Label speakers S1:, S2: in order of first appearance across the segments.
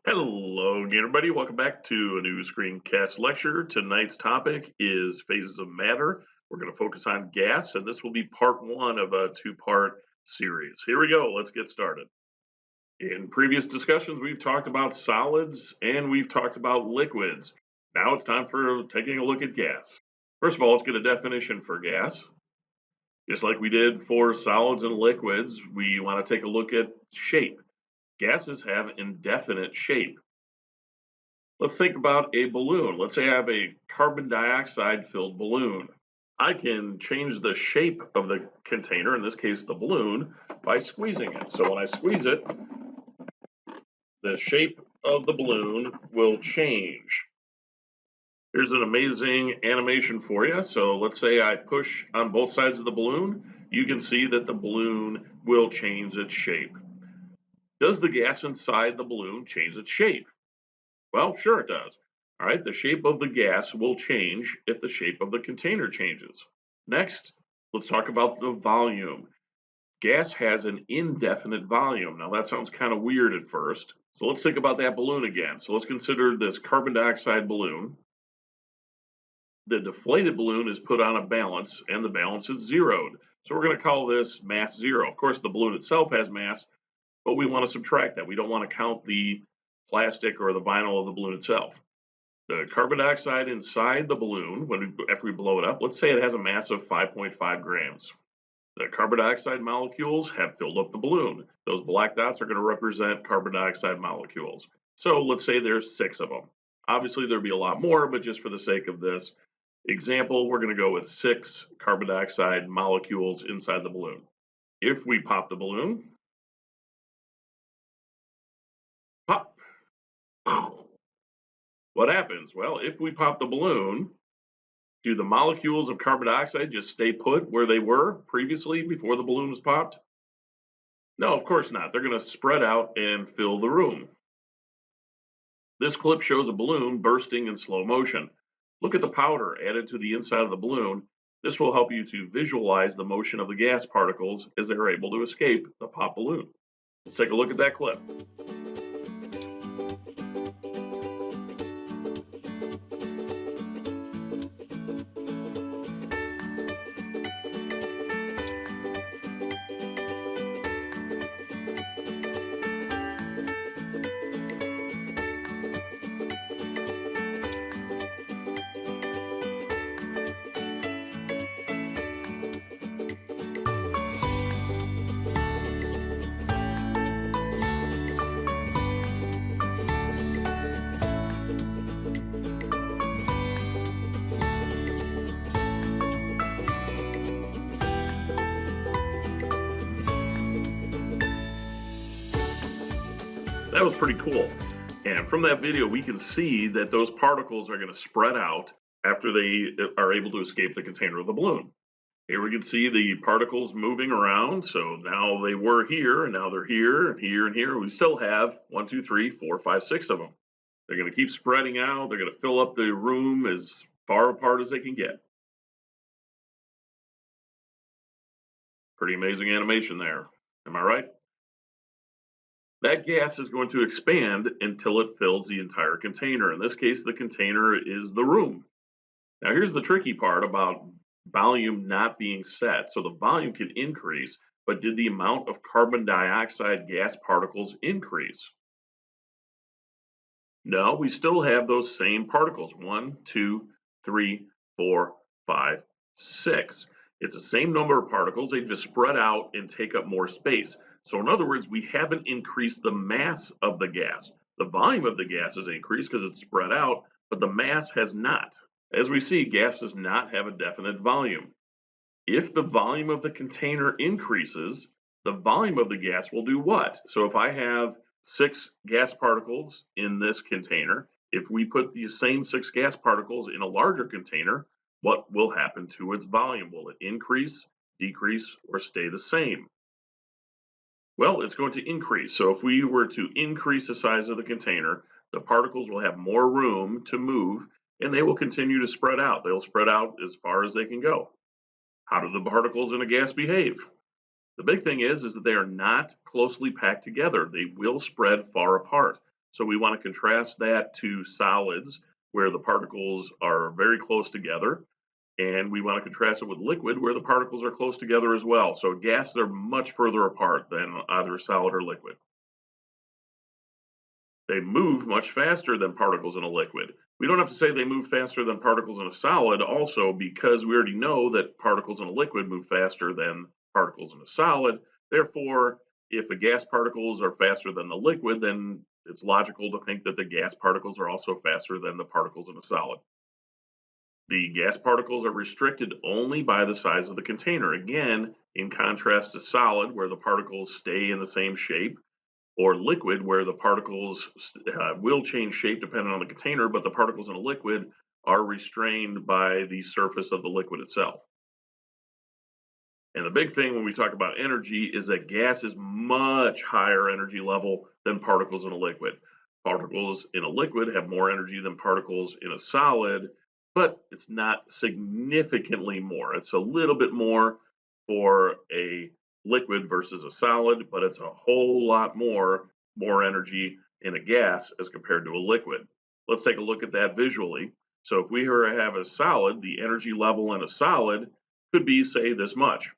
S1: Hello again, everybody. Welcome back to a new Screencast Lecture. Tonight's topic is phases of matter. We're going to focus on gas, and this will be part one of a two-part series. Here we go. Let's get started. In previous discussions, we've talked about solids and we've talked about liquids. Now it's time for taking a look at gas. First of all, let's get a definition for gas. Just like we did for solids and liquids, we want to take a look at shape. Gases have indefinite shape. Let's think about a balloon. Let's say I have a carbon dioxide filled balloon. I can change the shape of the container, in this case the balloon, by squeezing it. So when I squeeze it, the shape of the balloon will change. Here's an amazing animation for you. So let's say I push on both sides of the balloon. You can see that the balloon will change its shape. Does the gas inside the balloon change its shape? Well, sure it does. All right, the shape of the gas will change if the shape of the container changes. Next, let's talk about the volume. Gas has an indefinite volume. Now that sounds kind of weird at first. So let's think about that balloon again. So let's consider this carbon dioxide balloon. The deflated balloon is put on a balance and the balance is zeroed. So we're going to call this mass zero. Of course, the balloon itself has mass, but we want to subtract that. We don't want to count the plastic or the vinyl of the balloon itself. The carbon dioxide inside the balloon, after we blow it up, let's say it has a mass of 5.5 grams. The carbon dioxide molecules have filled up the balloon. Those black dots are going to represent carbon dioxide molecules. So let's say there's 6 of them. Obviously there'd be a lot more, but just for the sake of this example, we're going to go with 6 carbon dioxide molecules inside the balloon. If we pop the balloon, pop. What happens? Well, if we pop the balloon, do the molecules of carbon dioxide just stay put where they were previously before the balloon was popped? No, of course not. They're going to spread out and fill the room. This clip shows a balloon bursting in slow motion. Look at the powder added to the inside of the balloon. This will help you to visualize the motion of the gas particles as they're able to escape the pop balloon. Let's take a look at that clip. That was pretty cool. And from that video, we can see that those particles are going to spread out after they are able to escape the container of the balloon. Here we can see the particles moving around. So now they were here, and now they're here, and here, and here. We still have 1, 2, 3, 4, 5, 6 of them. They're going to keep spreading out. They're going to fill up the room as far apart as they can get. Pretty amazing animation there. Am I right? That gas is going to expand until it fills the entire container. In this case, the container is the room. Now, here's the tricky part about volume not being set. So the volume can increase, but did the amount of carbon dioxide gas particles increase? No, we still have those same particles. 1, 2, 3, 4, 5, 6. It's the same number of particles. They just spread out and take up more space. So in other words, we haven't increased the mass of the gas. The volume of the gas has increased because it's spread out, but the mass has not. As we see, gas does not have a definite volume. If the volume of the container increases, the volume of the gas will do what? So if I have 6 gas particles in this container, if we put the same 6 gas particles in a larger container, what will happen to its volume? Will it increase, decrease, or stay the same? Well, it's going to increase. So if we were to increase the size of the container, the particles will have more room to move and they will continue to spread out. They'll spread out as far as they can go. How do the particles in a gas behave? The big thing is that they are not closely packed together. They will spread far apart. So we want to contrast that to solids where the particles are very close together. And we want to contrast it with liquid where the particles are close together as well. So gas, they're much further apart than either solid or liquid. They move much faster than particles in a liquid. We don't have to say they move faster than particles in a solid also because we already know that particles in a liquid move faster than particles in a solid. Therefore, if the gas particles are faster than the liquid, then it's logical to think that the gas particles are also faster than the particles in a solid. The gas particles are restricted only by the size of the container. Again, in contrast to solid, where the particles stay in the same shape, or liquid, where the particles will change shape depending on the container, but the particles in a liquid are restrained by the surface of the liquid itself. And the big thing when we talk about energy is that gas is much higher energy level than particles in a liquid. Particles in a liquid have more energy than particles in a solid, but it's not significantly more. It's a little bit more for a liquid versus a solid, but it's a whole lot more energy in a gas as compared to a liquid. Let's take a look at that visually. So if we have a solid, the energy level in a solid could be, say, this much.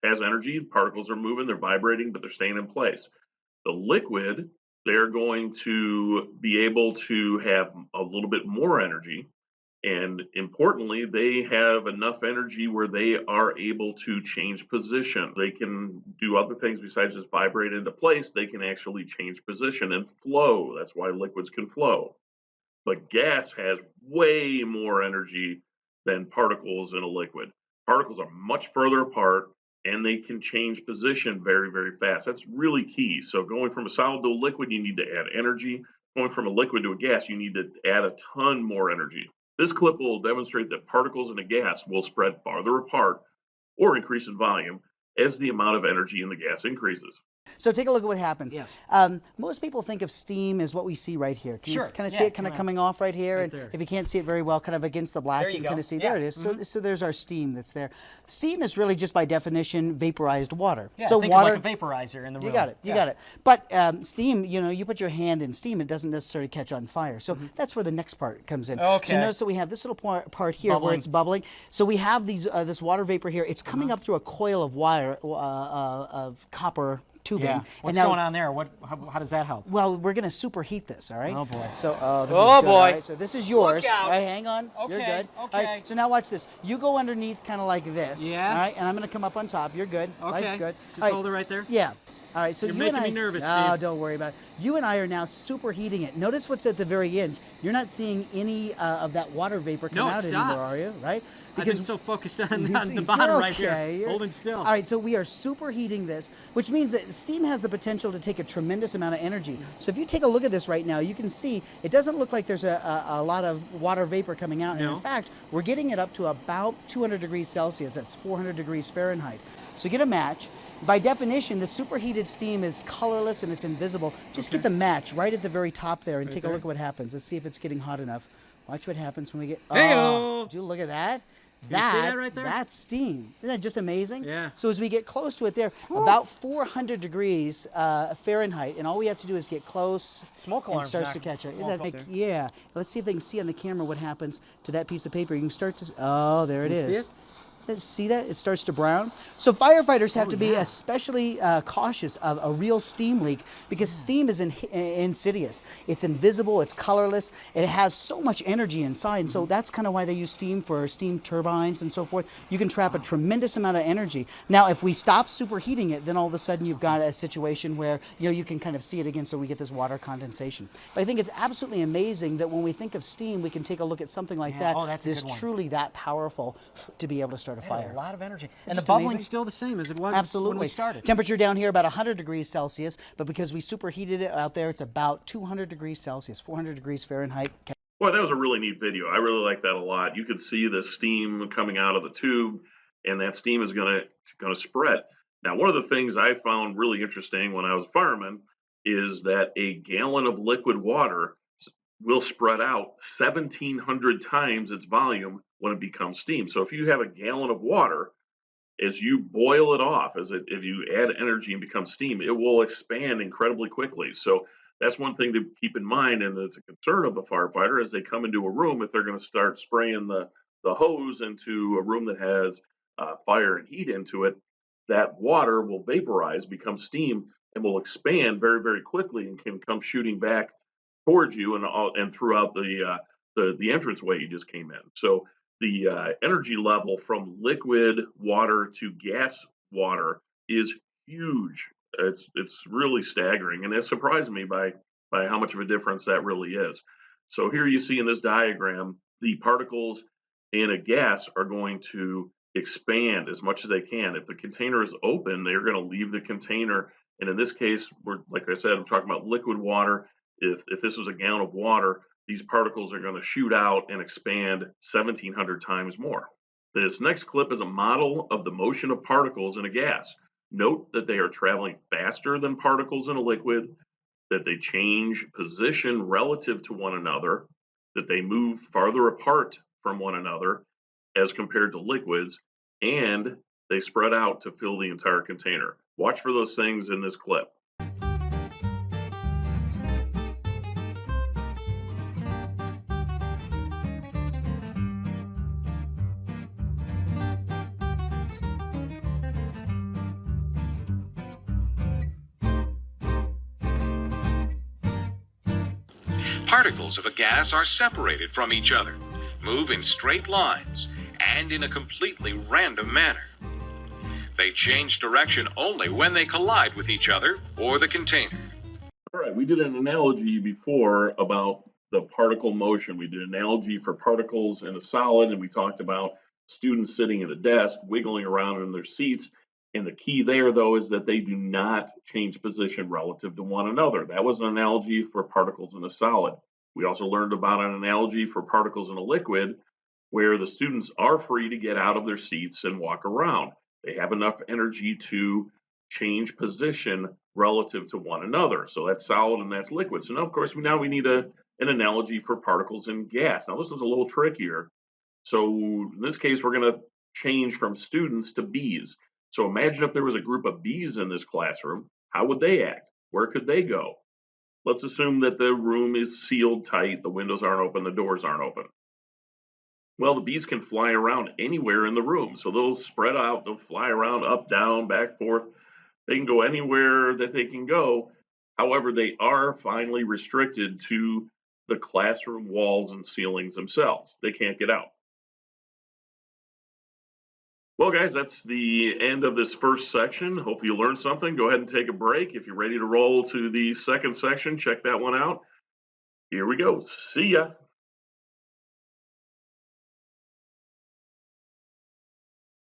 S1: Has energy, particles are moving, they're vibrating, but they're staying in place. The liquid, they're going to be able to have a little bit more energy. And importantly, they have enough energy where they are able to change position. They can do other things besides just vibrate into place. They can actually change position and flow. That's why liquids can flow. But gas has way more energy than particles in a liquid. Particles are much further apart and they can change position very, very fast. That's really key. So going from a solid to a liquid, you need to add energy. Going from a liquid to a gas, you need to add a ton more energy. This clip will demonstrate that particles in a gas will spread farther apart or increase in volume as the amount of energy in the gas increases.
S2: So take a look at what happens.
S3: Yes.
S2: Most people think of steam as what we see right here. Can
S3: Sure.
S2: you kind of
S3: Yeah,
S2: see it kind of coming off right here?
S3: Right
S2: and
S3: there.
S2: if you can't see it very well, kind of against the black,
S3: There you
S2: can
S3: go.
S2: kind of see.
S3: Yeah.
S2: There it is. So there's our steam that's there. Steam is really just by definition vaporized water.
S3: Yeah,
S2: so
S3: think
S2: water,
S3: of like a vaporizer in the room.
S2: you got it. You got it. But steam, you put your hand in steam, it doesn't necessarily catch on fire. So that's where the next part comes in.
S3: Okay.
S2: So notice that we have this little part here where
S3: Bubbling.
S2: it's bubbling. So we have these this water vapor here. It's coming up through a coil of wire of copper tubing.
S3: Yeah. What's
S2: and now,
S3: going on there? How does that help?
S2: well, we're going to superheat this, all right?
S3: Oh, boy.
S2: So, this
S3: Oh,
S2: is good, all
S3: boy.
S2: right? So this is yours.
S3: Look out.
S2: All right, hang on. You're
S3: Okay,
S2: good. All
S3: okay.
S2: right, so now watch this. You go underneath kind of like this.
S3: Yeah.
S2: All right, and I'm going to come up on top. You're good.
S3: Okay.
S2: Life's good.
S3: Just
S2: All right,
S3: hold it right there.
S2: Yeah. All right, so
S3: You're
S2: you and
S3: making
S2: I,
S3: me nervous,
S2: Oh,
S3: Steve.
S2: don't worry about it. You and I are now superheating it. Notice what's at the very end. You're not seeing any of that water vapor come
S3: No, it
S2: out anymore,
S3: stopped.
S2: are you? Right?
S3: I've been so focused on
S2: You
S3: the
S2: see,
S3: bottom right
S2: okay,
S3: here, holding still.
S2: All right, so we are superheating this, which means that steam has the potential to take a tremendous amount of energy. So if you take a look at this right now, you can see it doesn't look like there's a lot of water vapor coming out. And
S3: No.
S2: in fact, we're getting it up to about 200 degrees Celsius. That's 400 degrees Fahrenheit. So get a match. By definition, the superheated steam is colorless and it's invisible. Just get the match right at the very top there and take a look at what happens. Let's see if it's getting hot enough. Watch what happens when we get...
S3: Hey-o.
S2: Did you look at that?
S3: you see that right there?
S2: That's steam. Isn't that just amazing?
S3: Yeah.
S2: So as we get close to it there, about 400 degrees Fahrenheit, and all we have to do is get close.
S3: Smoke
S2: and
S3: alarm's
S2: starts
S3: not-
S2: to catch it.
S3: won't
S2: Isn't
S3: go
S2: that
S3: there.
S2: yeah. Let's see if they can see on the camera what happens to that piece of paper. You can start to. Oh, there it
S3: Can you
S2: is.
S3: see it?
S2: See that? It starts to brown. So firefighters have
S3: Oh,
S2: to be
S3: yeah.
S2: especially cautious of a real steam leak because steam is insidious. It's invisible. It's colorless. It has so much energy inside. And so that's kind of why they use steam for steam turbines and so forth. You can trap a tremendous amount of energy. Now, if we stop superheating it, then all of a sudden you've got a situation where you can kind of see it again. So we get this water condensation. But I think it's absolutely amazing that when we think of steam, we can take a look at something like
S3: Yeah.
S2: that.
S3: Oh, that's a
S2: is
S3: good one.
S2: truly that powerful to be able to start a
S3: Had
S2: fire.
S3: a lot of energy. And
S2: just
S3: the bubbling's
S2: amazing.
S3: still the same as it was
S2: Absolutely.
S3: when we started.
S2: Temperature down here about 100 degrees Celsius, but because we superheated it out there, it's about 200 degrees Celsius, 400 degrees Fahrenheit.
S1: Boy, that was a really neat video. I really like that a lot. You could see the steam coming out of the tube, and that steam is gonna spread. Now, one of the things I found really interesting when I was a fireman is that a gallon of liquid water will spread out 1,700 times its volume when it becomes steam. So if you have a gallon of water, as you boil it off, if you add energy and become steam, it will expand incredibly quickly. So that's one thing to keep in mind, and it's a concern of the firefighter as they come into a room. If they're going to start spraying the hose into a room that has fire and heat into it, that water will vaporize, become steam, and will expand very, very quickly and can come shooting back towards you and throughout the entranceway you just came in. So the energy level from liquid water to gas water is huge. It's really staggering, and it surprised me by how much of a difference that really is. So here you see in this diagram, the particles in a gas are going to expand as much as they can. If the container is open, they're going to leave the container. And in this case, we're, like I said, I'm talking about liquid water. If this was a gallon of water, these particles are going to shoot out and expand 1,700 times more. This next clip is a model of the motion of particles in a gas. Note that they are traveling faster than particles in a liquid, that they change position relative to one another, that they move farther apart from one another as compared to liquids, and they spread out to fill the entire container. Watch for those things in this clip.
S4: Particles of a gas are separated from each other, move in straight lines, and in a completely random manner. They change direction only when they collide with each other or the container.
S1: All right, we did an analogy before about the particle motion. We did an analogy for particles in a solid, and we talked about students sitting at a desk, wiggling around in their seats. And the key there, though, is that they do not change position relative to one another. That was an analogy for particles in a solid. We also learned about an analogy for particles in a liquid, where the students are free to get out of their seats and walk around. They have enough energy to change position relative to one another. So that's solid and that's liquid. So now, of course, now we need an analogy for particles in gas. Now, this is a little trickier. So in this case, we're going to change from students to bees. So imagine if there was a group of bees in this classroom, how would they act? Where could they go? Let's assume that the room is sealed tight, the windows aren't open, the doors aren't open. Well, the bees can fly around anywhere in the room. So they'll spread out, they'll fly around up, down, back, forth. They can go anywhere that they can go. However, they are finally restricted to the classroom walls and ceilings themselves. They can't get out. Well, guys, that's the end of this first section. Hope you learned something. Go ahead and take a break. If you're ready to roll to the second section, check that one out. Here we go. See ya.